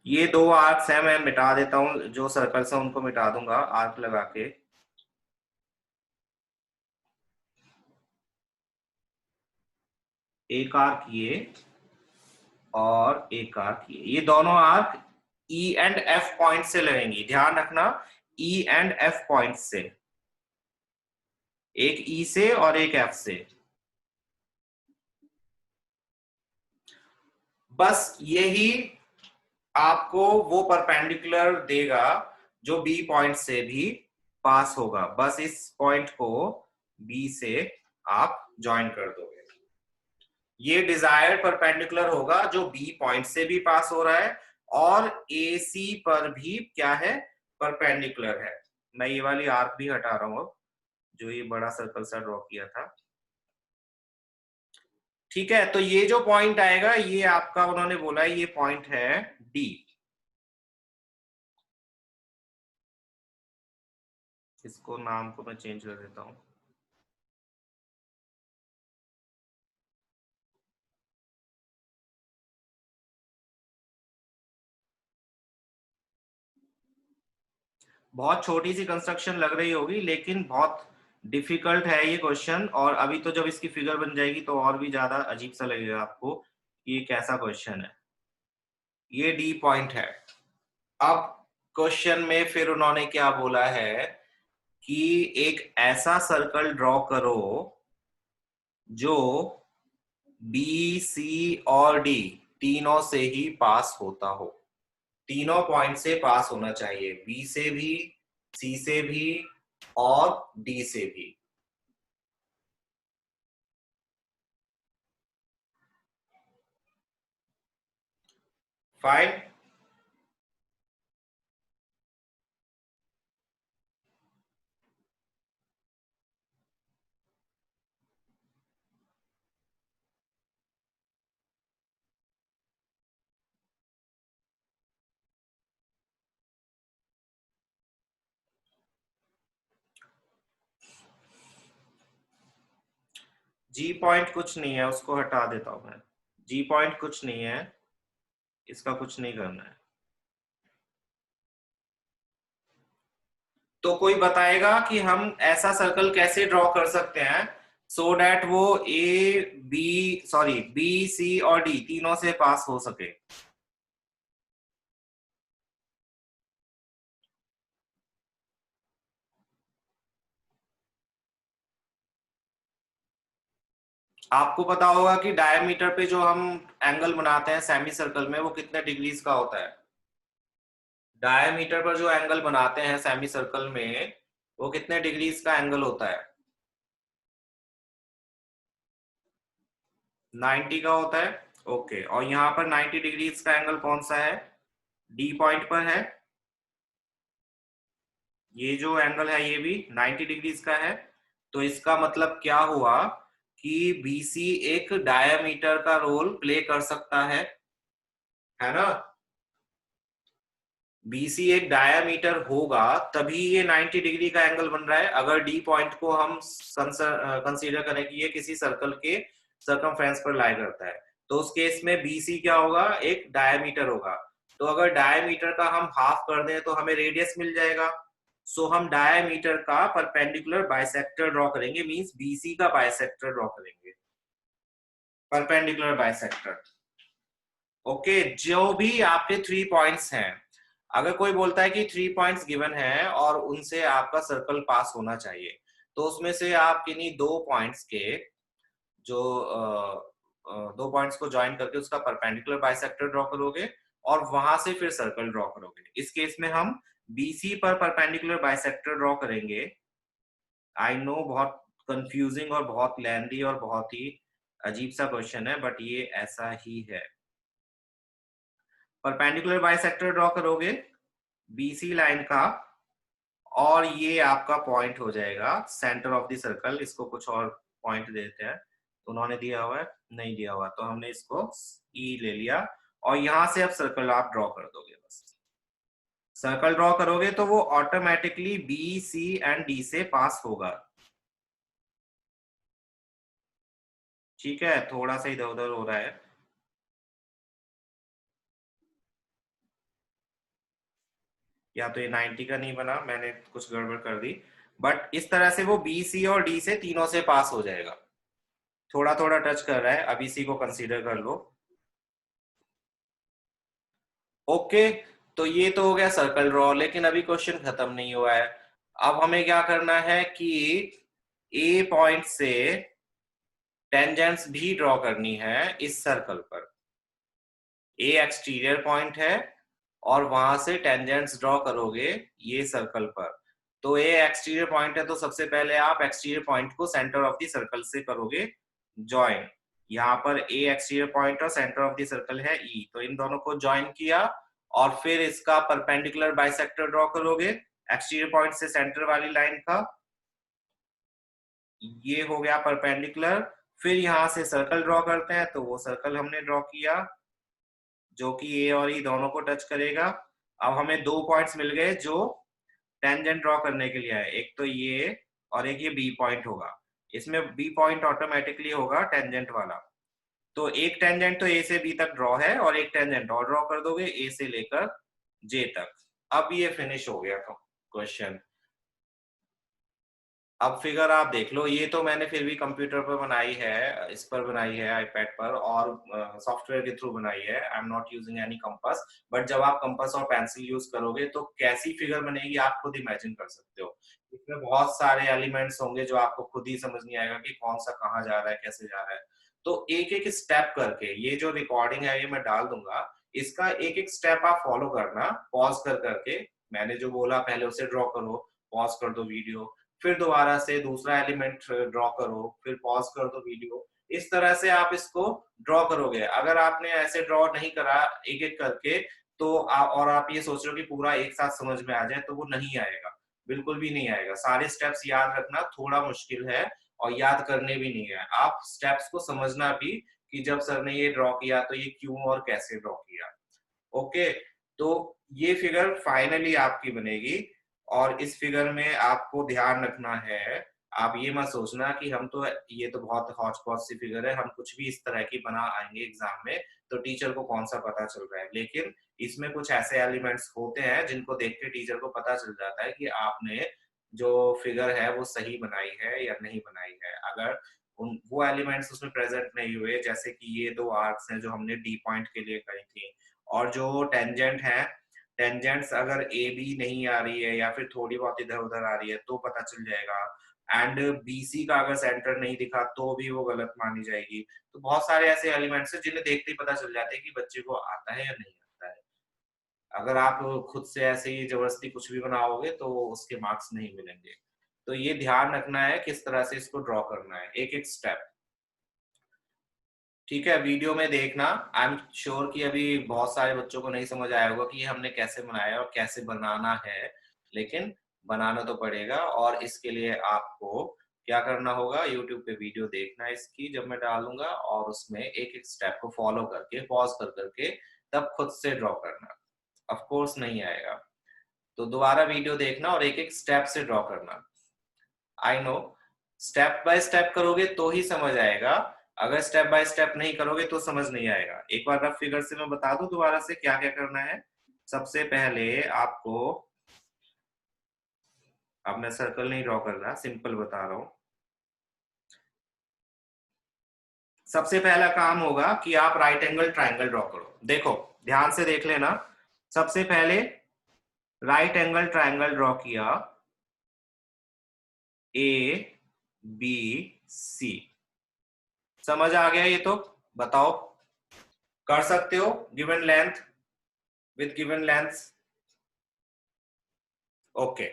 ये दो आर्क्स हैं, मैं मिटा देता हूं, जो सर्कल्स हैं उनको मिटा दूंगा आर्क लगा के। एक आर्क ये और एक आर्क ये दोनों arc E and F point से लगेंगी, ध्यान रखना, ई एंड एफ पॉइंट से, एक ई से और एक एफ से। बस यही आपको वो परपेंडिकुलर देगा जो बी पॉइंट से भी पास होगा। बस इस पॉइंट को बी से आप ज्वाइन कर दोगे, ये डिजायर्ड परपेंडिकुलर होगा जो बी पॉइंट से भी पास हो रहा है और ए सी पर भी क्या है, परपेंडिकुलर है। मैं ये वाली आर्क भी हटा रहा हूं अब, जो ये बड़ा सर्कल सा ड्रॉ किया था। ठीक है, तो ये जो पॉइंट आएगा ये आपका, उन्होंने बोला है ये पॉइंट है डी। इसको नाम को मैं चेंज कर देता हूं। बहुत छोटी सी कंस्ट्रक्शन लग रही होगी लेकिन बहुत डिफिकल्ट है ये क्वेश्चन, और अभी तो जब इसकी फिगर बन जाएगी तो और भी ज्यादा अजीब सा लगेगा आपको कि ये कैसा क्वेश्चन है। ये डी पॉइंट है। अब क्वेश्चन में फिर उन्होंने क्या बोला है कि एक ऐसा सर्कल ड्रॉ करो जो बी सी और डी तीनों से ही पास होता हो, तीनों पॉइंट से पास होना चाहिए, बी से भी, सी से भी और डी से भी। फाइन। जी पॉइंट कुछ नहीं है, उसको हटा देता हूं मैं। जी पॉइंट कुछ नहीं है, इसका कुछ नहीं करना है। तो कोई बताएगा कि हम ऐसा सर्कल कैसे ड्रॉ कर सकते हैं सो डैट वो A B, sorry B C और डी तीनों से पास हो सके। आपको पता होगा कि डायमीटर पे जो हम एंगल बनाते हैं सेमी सर्कल में वो कितने डिग्रीज का होता है। डायमीटर पर जो एंगल बनाते हैं सेमी सर्कल में वो कितने डिग्रीज का एंगल होता है, 90 का होता है। ओके, और यहाँ पर 90 डिग्रीज का एंगल कौन सा है? डी पॉइंट पर है। ये जो एंगल है ये भी 90 डिग्रीज का है। तो इसका मतलब क्या हुआ कि बीसी एक डायामीटर का रोल प्ले कर सकता है ना? बीसी एक डायामीटर होगा तभी ये 90 डिग्री का एंगल बन रहा है। अगर डी पॉइंट को हम कंसीडर करें कि ये किसी सर्कल के सर्कमफ्रेंस पर लाई करता है, तो उस केस में बीसी क्या होगा? एक डायामीटर होगा। तो अगर डायामीटर का हम हाफ कर दें तो हमें रेडियस मिल जाएगा। सो हम डायामीटर का परपेंडिकुलर बाइसेक्टर ड्रॉ करेंगे, मींस बीसी का बाइसेक्टर ड्रॉ करेंगे, परपेंडिकुलर बाइसेक्टर। ओके, जो भी आपके 3 पॉइंट्स हैं, अगर कोई बोलता है कि 3 पॉइंट्स गिवन है और उनसे आपका सर्कल पास होना चाहिए, तो उसमें से आप किन्हीं 2 पॉइंट्स के जो 2 पॉइंट्स को ज्वाइन करके उसका परपेंडिकुलर बाइसेक्टर ड्रॉ करोगे और वहां से फिर सर्कल ड्रॉ करोगे। इस केस में हम बीसी पर परपेंडिकुलर बाइसेक्टर ड्रॉ करेंगे। आई नो बहुत कंफ्यूजिंग और बहुत लेंथी और बहुत ही अजीब सा क्वेश्चन है, बट ये ऐसा ही है। परपेंडिकुलर बाइसेक्टर ड्रॉ करोगे बीसी लाइन का, और ये आपका पॉइंट हो जाएगा सेंटर ऑफ द सर्कल। इसको कुछ और पॉइंट देते हैं, तो उन्होंने दिया हुआ है, नहीं दिया हुआ, तो हमने इसको ई ले लिया और यहां से अब सर्कल आप ड्रॉ कर दोगे। बस सर्कल ड्रॉ करोगे तो वो automatically B C and D से पास होगा। ठीक है, थोड़ा सा इधर उधर हो रहा है, या तो ये 90 का नहीं बना, मैंने कुछ गड़बड़ कर दी, बट इस तरह से वो बी सी और डी से तीनों से पास हो जाएगा। थोड़ा थोड़ा टच कर रहा है, अभी सी को कंसीडर कर लो। ओके, तो ये तो हो गया सर्कल ड्रॉ, लेकिन अभी क्वेश्चन खत्म नहीं हुआ है। अब हमें क्या करना है कि ए पॉइंट से टेंजेंट्स भी ड्रॉ करनी है इस सर्कल पर। ए एक्सटीरियर पॉइंट है और वहां से टेंजेंट्स ड्रॉ करोगे ये सर्कल पर। तो ए एक्सटीरियर पॉइंट है, तो सबसे पहले आप एक्सटीरियर पॉइंट को सेंटर ऑफ द सर्कल से करोगे ज्वाइन। यहाँ पर ए एक्सटीरियर पॉइंट और सेंटर ऑफ द सर्कल है ई, तो इन दोनों को ज्वाइन किया और फिर इसका परपेंडिकुलर बाइसेक्टर ड्रॉ करोगे एक्सटीरियर पॉइंट से सेंटर वाली लाइन का। ये हो गया परपेंडिकुलर। फिर यहां से सर्कल ड्रॉ करते हैं, तो वो सर्कल हमने ड्रॉ किया जो कि ए और ई दोनों को टच करेगा। अब हमें 2 पॉइंट्स मिल गए जो टेंजेंट ड्रॉ करने के लिए है, एक तो ये और एक ये बी पॉइंट होगा। इसमें बी पॉइंट ऑटोमेटिकली होगा टेंजेंट वाला। तो एक टेंजेंट तो ए से बी तक ड्रॉ है और एक टेंजेंट और ड्रॉ कर दोगे ए से लेकर जे तक। अब ये फिनिश हो गया क्वेश्चन। अब फिगर आप देख लो, ये तो मैंने फिर भी कंप्यूटर पर बनाई है, इस पर बनाई है आईपैड पर और सॉफ्टवेयर के थ्रू बनाई है। I am not using any compass, but जब आप कंपास और पेंसिल यूज करोगे तो कैसी फिगर बनेगी आप खुद इमेजिन कर सकते हो। इसमें बहुत सारे एलिमेंट्स होंगे जो आपको खुद ही समझ नहीं आएगा कि कौन सा कहाँ जा रहा है, कैसे जा रहा है। तो एक एक स्टेप करके, ये जो रिकॉर्डिंग है ये मैं डाल दूंगा, इसका एक एक स्टेप आप फॉलो करना पॉज कर करके। मैंने जो बोला पहले उसे ड्रॉ करो, पॉज कर दो वीडियो, फिर दोबारा से दूसरा एलिमेंट ड्रॉ करो, फिर पॉज कर दो वीडियो। इस तरह से आप इसको ड्रॉ करोगे। अगर आपने ऐसे ड्रॉ नहीं करा एक एक करके, तो और आप ये सोच रहे हो कि पूरा एक साथ समझ में आ जाए, तो वो नहीं आएगा, बिल्कुल भी नहीं आएगा। सारे स्टेप्स याद रखना थोड़ा मुश्किल है और याद करने भी नहीं है। आप स्टेप्स को समझना भी कि जब सर ने ये ड्रॉ किया तो ये क्यों और कैसे ड्रॉ किया। ओके, तो ये फिगर फाइनली आपकी बनेगी। और इस फिगर में आपको ध्यान रखना है, आप ये मत सोचना कि हम तो, ये तो बहुत हौच पौच सी फिगर है, हम कुछ भी इस तरह की बना आएंगे एग्जाम में तो टीचर को कौन सा पता चल रहा है। लेकिन इसमें कुछ ऐसे एलिमेंट्स होते हैं जिनको देख के टीचर को पता चल जाता है कि आपने जो फिगर है वो सही बनाई है या नहीं बनाई है। अगर उन वो एलिमेंट्स उसमें प्रेजेंट नहीं हुए, जैसे कि ये 2 आर्क्स हैं जो हमने डी पॉइंट के लिए करी थी, और जो टेंजेंट है, टेंजेंट्स अगर ए बी नहीं आ रही है या फिर थोड़ी बहुत इधर उधर आ रही है तो पता चल जाएगा। एंड बीसी का अगर सेंटर नहीं दिखा तो भी वो गलत मानी जाएगी। तो बहुत सारे ऐसे एलिमेंट्स हैं जिन्हें देखते ही पता चल जाते हैं कि बच्चे को आता है या नहीं आता है। अगर आप खुद से ऐसे ही जबरदस्ती कुछ भी बनाओगे तो उसके मार्क्स नहीं मिलेंगे। तो ये ध्यान रखना है किस तरह से इसको ड्रॉ करना है, एक एक स्टेप। ठीक है, वीडियो में देखना। आई एम श्योर कि अभी बहुत सारे बच्चों को नहीं समझ आया होगा कि ये हमने कैसे बनाया और कैसे बनाना है, लेकिन बनाना तो पड़ेगा। और इसके लिए आपको क्या करना होगा, यूट्यूब पे वीडियो देखना इसकी जब मैं डालूंगा, और उसमें एक एक स्टेप को फॉलो करके, पॉज कर करके तब खुद से ड्रॉ करना। ऑफ कोर्स नहीं आएगा तो दोबारा वीडियो देखना और एक एक स्टेप से ड्रॉ करना। I know, step by step करोगे तो ही समझ आएगा, अगर स्टेप बाय स्टेप नहीं करोगे तो समझ नहीं आएगा। एक बार रफ फिगर से मैं बता दूं दोबारा से क्या क्या करना है। सबसे पहले आपको, अब मैं सर्कल नहीं ड्रॉ कर रहा, सिंपल बता रहा हूं। सबसे पहला काम होगा कि आप राइट एंगल ट्राइंगल ड्रॉ करो। देखो, ध्यान से देख लेना। सबसे पहले राइट एंगल ट्राइंगल ड्रॉ किया, ए बी सी। समझ आ गया ये तो? बताओ, कर सकते हो given length with given length? Okay.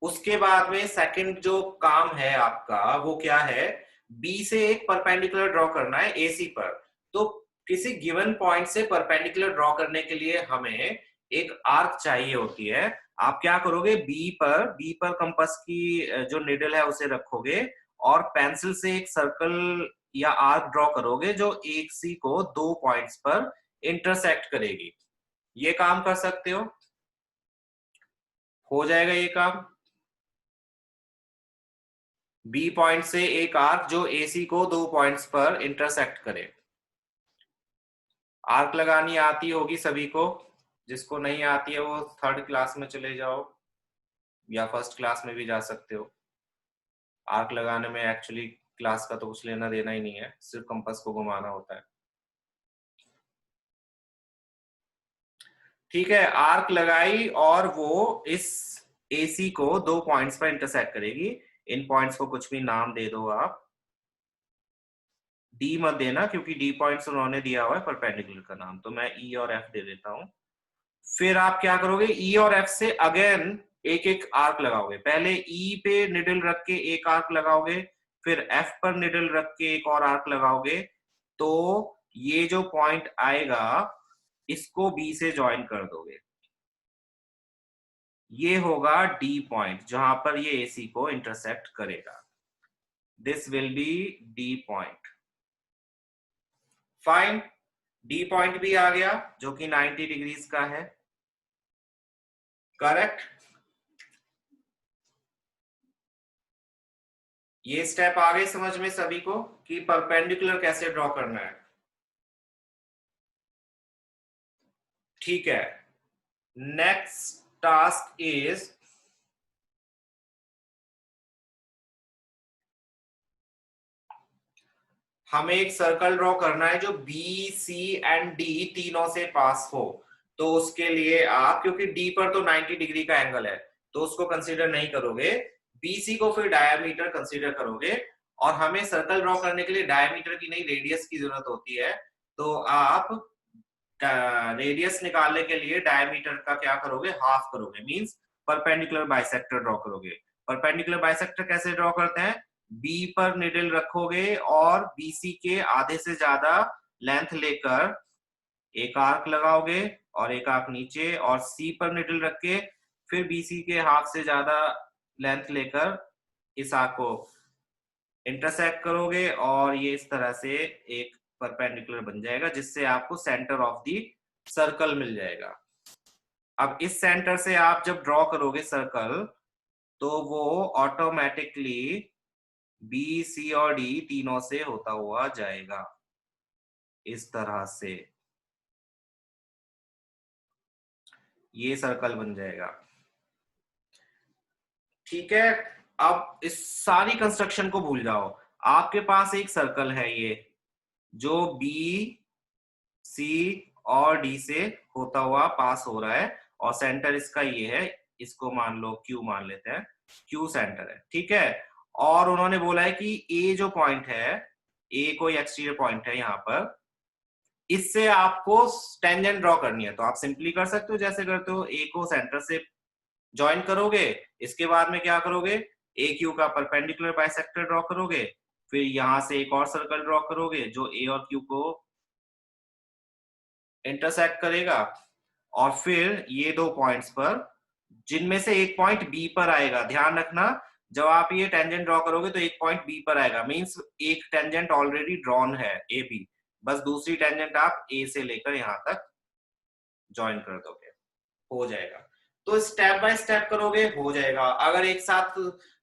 उसके बाद में सेकंड जो काम है आपका वो क्या है, बी से एक परपेंडिकुलर ड्रॉ करना है एसी पर। तो किसी गिवन पॉइंट से परपेंडिकुलर ड्रॉ करने के लिए हमें एक आर्क चाहिए होती है। आप क्या करोगे, बी पर कंपास की जो निडल है उसे रखोगे और पेंसिल से एक सर्कल या आर्क ड्रॉ करोगे जो एक सी को दो पॉइंट्स पर इंटरसेक्ट करेगी। ये काम कर सकते हो जाएगा ये काम। बी पॉइंट से एक आर्क जो एसी को दो पॉइंट्स पर इंटरसेक्ट करे। आर्क लगानी आती होगी सभी को, जिसको नहीं आती है वो थर्ड क्लास में चले जाओ या फर्स्ट क्लास में भी जा सकते हो। आर्क लगाने में एक्चुअली क्लास का तो कुछ लेना देना ही नहीं है, सिर्फ कंपास को घुमाना होता है। ठीक है, आर्क लगाई और वो इस एसी को दो पॉइंट्स पर इंटरसेक्ट करेगी। इन पॉइंट्स को कुछ भी नाम दे दो आप, डी मत देना क्योंकि डी पॉइंट्स उन्होंने दिया हुआ है परपेंडिकुलर का नाम, तो मैं ई और एफ दे देता हूं। फिर आप क्या करोगे, ई और एफ से अगेन एक एक आर्क लगाओगे। पहले ई पे निडल रख के एक आर्क लगाओगे, फिर एफ पर निडल रख के एक और आर्क लगाओगे। तो ये जो पॉइंट आएगा इसको बी से ज्वाइन कर दोगे। ये होगा डी पॉइंट जहां पर ये एसी को इंटरसेक्ट करेगा। This will be D point. Fine, D point भी आ गया जो कि 90 डिग्रीज का है। करेक्ट। ये स्टेप आ गए समझ में सभी को कि परपेंडिकुलर कैसे ड्रॉ करना है? ठीक है, नेक्स्ट टास्क इज, हमें एक सर्कल ड्रॉ करना है जो बी सी एंड डी तीनों से पास हो। तो उसके लिए आप, क्योंकि डी पर तो 90 डिग्री का एंगल है तो उसको कंसीडर नहीं करोगे, बीसी को फिर डायमीटर कंसीडर करोगे। और हमें सर्कल ड्रॉ करने के लिए डायमीटर की नहीं रेडियस की जरूरत होती है। तो आप रेडियस निकालने के लिए डायमीटर का क्या करोगे, हाफ करोगे, मींस परपेंडिकुलर बाइसेक्टर ड्रॉ करोगे। परपेंडिकुलर बाइसेक्टर कैसे ड्रॉ करते हैं, बी पर निडल रखोगे और बीसी के आधे से ज्यादा लेंथ लेकर एक आर्क लगाओगे और एक आर्क नीचे, और सी पर निडल रख के फिर बीसी के हाफ से ज्यादा लेंथ लेकर इस आर्क को इंटरसेक्ट करोगे और ये इस तरह से एक परपेंडिकुलर बन जाएगा जिससे आपको सेंटर ऑफ द सर्कल मिल जाएगा। अब इस सेंटर से आप जब ड्रॉ करोगे सर्कल तो वो ऑटोमेटिकली बी सी और डी तीनों से होता हुआ जाएगा इस तरह से, ये सर्कल बन जाएगा। ठीक है, अब इस सारी कंस्ट्रक्शन को भूल जाओ। आपके पास एक सर्कल है ये जो बी सी और डी से होता हुआ पास हो रहा है और सेंटर इसका ये है, इसको मान लो क्यू मान लेते हैं, क्यू सेंटर है। ठीक है, और उन्होंने बोला है कि ए जो पॉइंट है, ए कोई एक्सटीरियर पॉइंट है यहाँ पर, इससे आपको टेंजेंट ड्रॉ करनी है। तो आप सिंपली कर सकते हो जैसे करते हो, ए को सेंटर से ज्वाइन करोगे, इसके बाद में क्या करोगे, ए क्यू का परपेंडिकुलर बाइसेक्टर ड्रॉ करोगे, फिर यहां से एक और सर्कल ड्रॉ करोगे जो ए और क्यू को इंटरसेक्ट करेगा, और फिर ये दो पॉइंट्स पर जिनमें से एक पॉइंट बी पर आएगा। ध्यान रखना, जब आप ये टेंजेंट ड्रॉ करोगे तो एक पॉइंट बी पर आएगा, मींस एक टेंजेंट ऑलरेडी ड्रॉन है ए बी, बस दूसरी टेंजेंट आप ए से लेकर यहां तक ज्वाइन कर दोगे, हो जाएगा। तो स्टेप बाय स्टेप करोगे, हो जाएगा। अगर एक साथ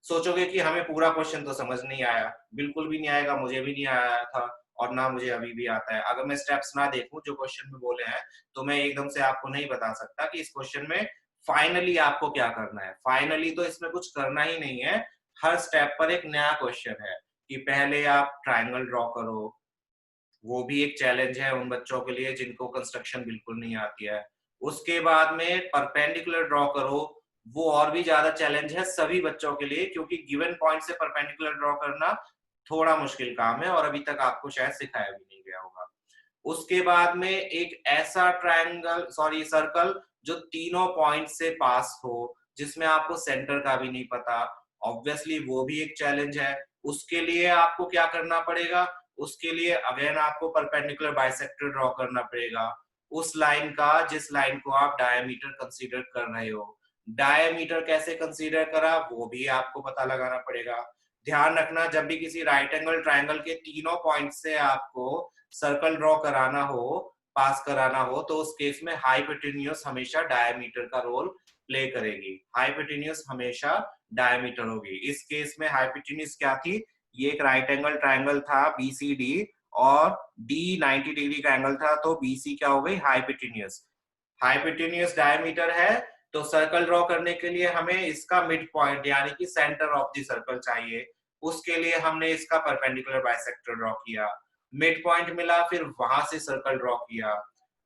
सोचोगे कि हमें पूरा क्वेश्चन तो समझ नहीं आया, बिल्कुल भी नहीं आएगा, मुझे भी नहीं आया था और ना मुझे अभी भी आता है। अगर मैं स्टेप्स ना देखूं जो क्वेश्चन में बोले हैं, तो मैं एकदम से आपको नहीं बता सकता कि इस क्वेश्चन में फाइनली आपको क्या करना है। फाइनली तो इसमें कुछ करना ही नहीं है, हर स्टेप पर एक नया क्वेश्चन है कि पहले आप ट्राइंगल ड्रॉ करो, वो भी एक चैलेंज है उन बच्चों के लिए जिनको कंस्ट्रक्शन बिल्कुल नहीं आती है। उसके बाद में परपेंडिकुलर ड्रॉ करो, वो और भी ज्यादा चैलेंज है सभी बच्चों के लिए, क्योंकि गिवन पॉइंट से परपेंडिकुलर ड्रॉ करना थोड़ा मुश्किल काम है और अभी तक आपको शायद सिखाया भी नहीं गया होगा। उसके बाद में एक ऐसा ट्रायंगल सॉरी सर्कल जो तीनों पॉइंट से पास हो, जिसमें आपको सेंटर का भी नहीं पता, ऑब्वियसली वो भी एक चैलेंज है। उसके लिए आपको क्या करना पड़ेगा, उसके लिए अगेन आपको परपेंडिकुलर बाइसेक्टर ड्रॉ करना पड़ेगा, उस लाइन का जिस लाइन को आप डायमीटर कंसीडर कर रहे हो। डायमीटर कैसे कंसीडर करा वो भी आपको पता लगाना पड़ेगा। ध्यान रखना, जब भी किसी राइट एंगल ट्रायंगल के तीनों पॉइंट से आपको सर्कल ड्रॉ कराना हो, पास कराना हो, तो उस केस में हाइपोटेन्यूज हमेशा डायमीटर का रोल प्ले करेगी। हाइपोटेन्यूज हमेशा डायमीटर होगी। इस केस में हाइपोटेन्यूज क्या थी, ये एक राइट एंगल ट्रायंगल था बीसीडी और डी 90 डिग्री का एंगल था, तो बीसी क्या हो गई, हाइपोटेन्यूज। हाइपोटेन्यूज डायमीटर है, तो सर्कल ड्रॉ करने के लिए हमें इसका मिड पॉइंट यानी कि सेंटर ऑफ द सर्कल चाहिए। उसके लिए हमने इसका परपेंडिकुलर बाइसेक्टर ड्रॉ किया, मिड पॉइंट मिला, फिर वहां से सर्कल ड्रॉ किया।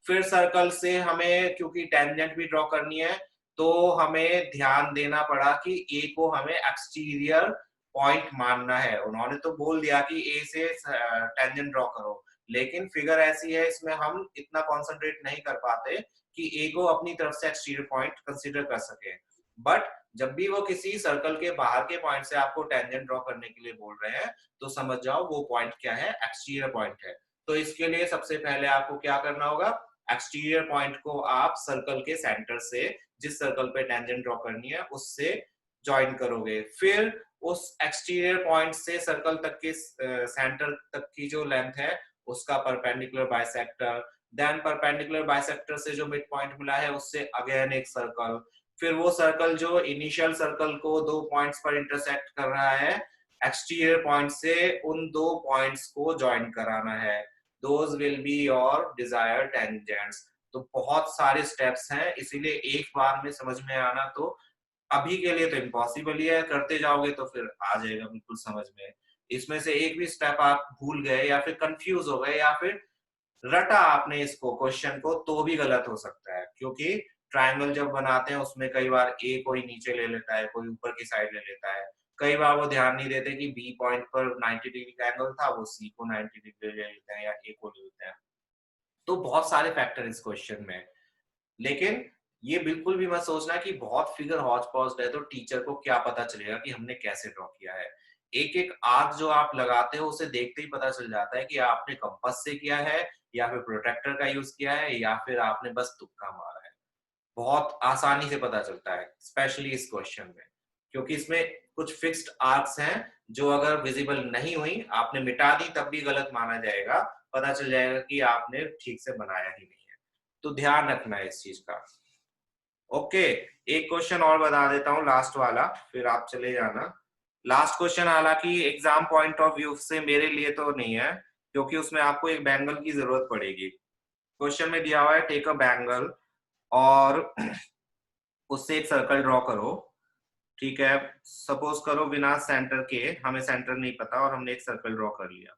फिर सर्कल से हमें क्योंकि टेंजेंट भी ड्रॉ करनी है, तो हमें ध्यान देना पड़ा कि ए को हमें एक्सटीरियर पॉइंट मानना है। उन्होंने तो बोल दिया कि ए से टेंजेंट ड्रॉ करो, लेकिन फिगर ऐसी है इसमें हम इतना कॉन्सेंट्रेट नहीं कर पाते कि ए को अपनी तरफ से एक्सटीरियर पॉइंट कंसीडर कर सके। बट जब भी वो किसी सर्कल के बाहर के पॉइंट से आपको टेंजेंट ड्रॉ करने के लिए बोल रहे हैं, तो समझ जाओ वो पॉइंट क्या है, एक्सटीरियर पॉइंट है। तो इसके लिए सबसे पहले आपको क्या करना होगा, एक्सटीरियर पॉइंट को आप सर्कल के सेंटर से, जिस सर्कल पे टेंजेंट ड्रॉ करनी है उससे ज्वाइन करोगे। फिर उस एक्सटीरियर पॉइंट से सर्कल तक के सेंटर तक की जो लेंथ है उसका perpendicular bisector, then perpendicular bisector से जो मिड पॉइंट मिला है उससे अगेन एक सर्कल, फिर वो सर्कल जो इनिशियल सर्कल को दो पॉइंट्स पर इंटरसेक्ट कर रहा है, एक्सटीरियर पॉइंट से उन दो पॉइंट्स को ज्वाइन कराना है। Those will be your desired tangents. तो बहुत सारे स्टेप्स हैं, इसीलिए एक बार में समझ में आना तो अभी के लिए तो इम्पॉसिबल ही है, करते जाओगे तो फिर आ जाएगा बिल्कुल समझ में। इसमें से एक भी स्टेप आप भूल गए या फिर कंफ्यूज हो गए या फिर रटा आपने इसको क्वेश्चन को, तो भी गलत हो सकता है, क्योंकि ट्रायंगल जब बनाते हैं उसमें कई बार ए कोई नीचे ले लेता है, कोई ऊपर की साइड ले लेता है। कई बार वो ध्यान नहीं देते कि बी पॉइंट पर 90 डिग्री का एंगल था, वो सी को 90 डिग्री ले लेते हैं या ए को ले लेते हैं। तो बहुत सारे फैक्टर इस क्वेश्चन में। लेकिन ये बिल्कुल भी मत सोचना कि बहुत फिगर हौच पौच है तो टीचर को क्या पता चलेगा कि हमने कैसे ड्रॉ किया है। एक एक आर्क जो आप लगाते हो उसे देखते ही पता चल जाता है कि आपने कंपास से किया है या फिर प्रोटेक्टर का यूज किया है या फिर आपने बस तुक्का मारा है। बहुत आसानी से पता चलता है, स्पेशली इस क्वेश्चन में, क्योंकि इसमें कुछ फिक्स्ड आर्क्स हैं जो अगर विजिबल नहीं हुई, आपने मिटा दी तब भी गलत माना जाएगा, पता चल जाएगा कि आपने ठीक से बनाया ही नहीं है। तो ध्यान रखना है इस चीज का। ओके, एक क्वेश्चन और बता देता हूँ लास्ट वाला, फिर आप चले जाना। लास्ट क्वेश्चन हालांकि एग्जाम पॉइंट ऑफ व्यू से मेरे लिए तो नहीं है, क्योंकि उसमें आपको एक बैंगल की जरूरत पड़ेगी। क्वेश्चन में दिया हुआ है टेक अ बैंगल और उससे एक सर्कल ड्रॉ करो। ठीक है, सपोज करो बिना सेंटर के, हमें सेंटर नहीं पता और हमने एक सर्कल ड्रॉ कर लिया।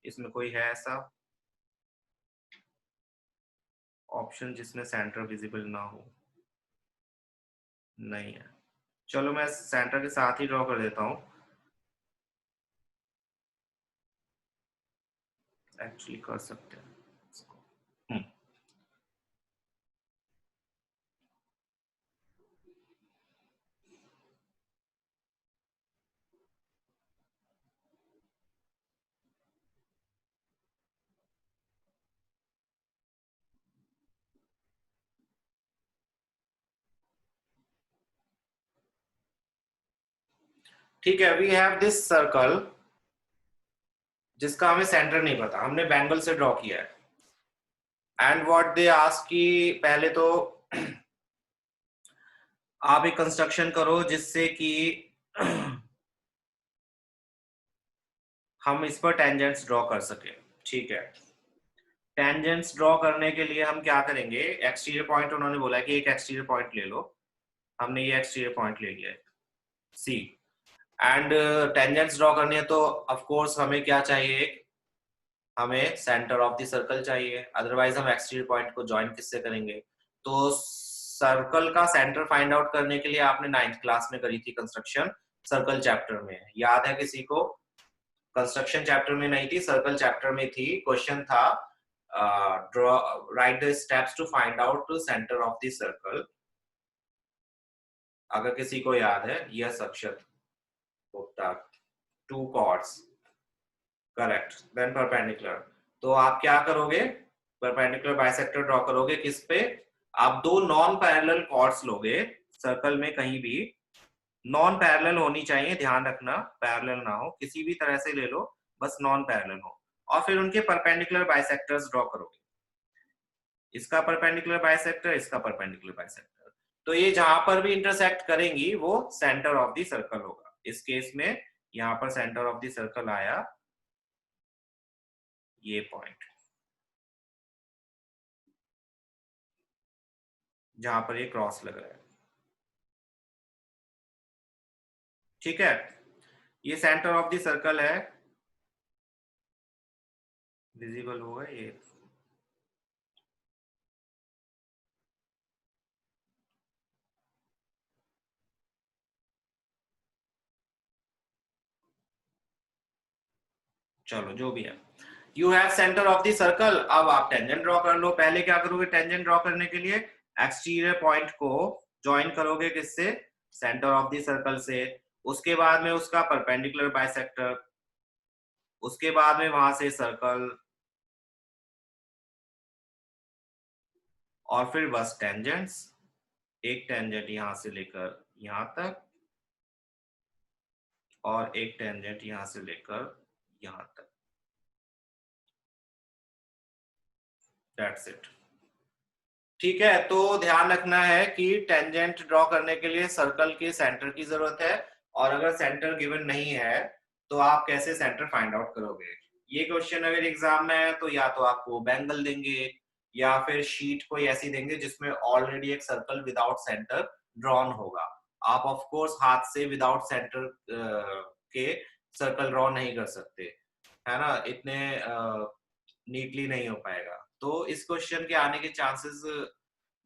इसमें कोई है ऐसा ऑप्शन जिसमें सेंटर विजिबल ना हो? नहीं है। चलो मैं सेंटर के साथ ही ड्रॉ कर देता हूँ। एक्चुअली कर सकते हैं इसको। ठीक है, वी हैव दिस सर्कल जिसका हमें सेंटर नहीं पता, हमने बैंगल से ड्रॉ किया है। एंड व्हाट दे आस्क कि पहले तो आप एक कंस्ट्रक्शन करो जिससे कि हम इस पर टेंजेंट्स ड्रॉ कर सके। ठीक है, टेंजेंट्स ड्रॉ करने के लिए हम क्या करेंगे, एक्सटीरियर पॉइंट उन्होंने बोला है कि एक एक्सटीरियर पॉइंट ले लो, हमने ये एक्सटीरियर पॉइंट ले लिया है सी। एंड टेंजेंट्स ड्रॉ करनी है तो ऑफ कोर्स हमें क्या चाहिए, हमें सेंटर ऑफ द सर्कल चाहिए, अदरवाइज हम एक्सटीरियर पॉइंट को ज्वाइन किससे करेंगे। तो सर्कल का सेंटर फाइंड आउट करने के लिए आपने 9th क्लास में करी थी कंस्ट्रक्शन, सर्कल चैप्टर में, याद है किसी को? कंस्ट्रक्शन चैप्टर में नहीं थी, सर्कल चैप्टर में थी। क्वेश्चन था draw write the steps to find out centre of the circle. अगर किसी को याद है, yes Akshat Gupta, 2 chords, correct, then perpendicular. तो आप क्या करोगे, परपेंडिकुलर बाइसेक्टर ड्रॉ करोगे किस पे, आप 2 नॉन पैरेलल कॉर्ड्स लोगे सर्कल में, कहीं भी नॉन पैरेलल होनी चाहिए, ध्यान रखना पैरेलल ना हो, किसी भी तरह से ले लो, बस नॉन पैरेलल हो, और फिर उनके परपेंडिकुलर बाइसेक्टर्स ड्रॉ करोगे, इसका परपेंडिकुलर बाइसेक्टर, इसका परपेंडिकुलर बाइसेक्टर। तो ये जहां पर भी इंटरसेक्ट करेंगी वो सेंटर ऑफ द सर्कल होगा। इस केस में यहां पर सेंटर ऑफ द सर्कल आया ये पॉइंट, जहां पर ये क्रॉस लग रहा है। ठीक है, ये सेंटर ऑफ द सर्कल है, विजिबल होगा ये। चलो जो भी है, you have centre of the circle. अब आप टेंजेंट ड्रॉ कर लो। पहले क्या करोगे, टेंजेंट ड्रॉ करने के लिए एक्सटीरियर पॉइंट को ज्वाइन करोगे किससे, सेंटर ऑफ द सर्कल से, उसके बाद में उसका परपेंडिकुलर बाइसेक्टर, उसके बाद में वहां से सर्कल, और फिर बस टेंजेंट्स, एक टेंजेंट यहां से लेकर यहां तक, और एक टेंजेंट यहां से लेकर यहां तक, दैट्स इट। ठीक है, तो ध्यान रखना है कि टेंजेंट ड्रॉ करने के लिए सर्कल के सेंटर की जरूरत है, और अगर सेंटर गिवन नहीं है तो आप कैसे सेंटर फाइंड आउट करोगे। ये क्वेश्चन अगर एग्जाम में है तो या तो आपको बैंगल देंगे, या फिर शीट कोई ऐसी देंगे जिसमें ऑलरेडी एक सर्कल विदाउट सेंटर ड्रॉन होगा। आप ऑफ कोर्स हाथ से विदाउट सेंटर के सर्कल ड्रॉ नहीं कर सकते, है ना, इतने नीटली नहीं हो पाएगा। तो इस क्वेश्चन के आने के चांसेस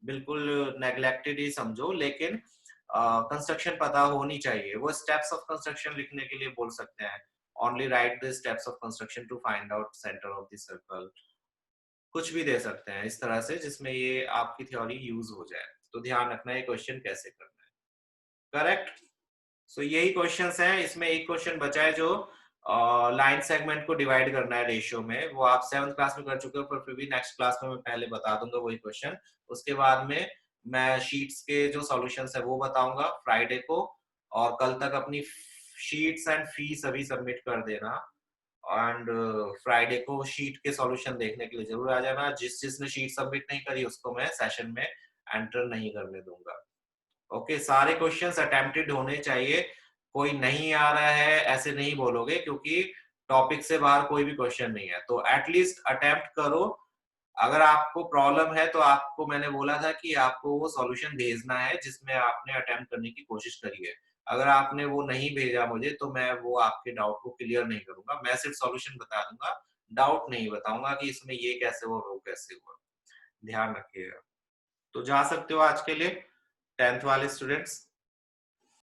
बिल्कुल नेग्लेक्टेड ही समझो, लेकिन कंस्ट्रक्शन पता होनी चाहिए। वो स्टेप्स ऑफ कंस्ट्रक्शन लिखने के लिए बोल सकते हैं, only write the steps of construction to find out centre of the circle, कुछ भी दे सकते हैं इस तरह से जिसमें ये आपकी थ्योरी यूज हो जाए। तो ध्यान रखना है क्वेश्चन कैसे करना है, करेक्ट। सो यही क्वेश्चंस हैं, इसमें एक क्वेश्चन बचा है जो लाइन सेगमेंट को डिवाइड करना है रेशियो में, वो आप 7th क्लास में कर चुके हो, पर फिर भी नेक्स्ट क्लास में मैं पहले बता दूंगा वही क्वेश्चन। उसके बाद में मैं शीट्स के जो सॉल्यूशंस है वो बताऊंगा फ्राइडे को, और कल तक अपनी शीट्स एंड फी सभी सबमिट कर देना, एंड फ्राइडे को शीट के सॉल्यूशन देखने के लिए जरूर आ जाना। जिसने शीट सबमिट नहीं करी उसको मैं सेशन में एंटर नहीं करने दूंगा। ओके, सारे क्वेश्चंस अटेम्प्टेड होने चाहिए, कोई नहीं आ रहा है ऐसे नहीं बोलोगे, क्योंकि टॉपिक से बाहर कोई भी क्वेश्चन नहीं है, तो एटलीस्ट अटेम्प्ट करो। अगर आपको प्रॉब्लम है तो आपको मैंने बोला था कि आपको वो सॉल्यूशन भेजना है जिसमें आपने अटेम्प्ट करने की कोशिश करी है। अगर आपने वो नहीं भेजा मुझे तो मैं वो आपके डाउट को क्लियर नहीं करूंगा, मैं सिर्फ सॉल्यूशन बता दूंगा, डाउट नहीं बताऊंगा कि इसमें ये कैसे हुआ वो कैसे हुआ। ध्यान रखिएगा। तो जा सकते हो आज के लिए 10th वाले स्टूडेंट्स।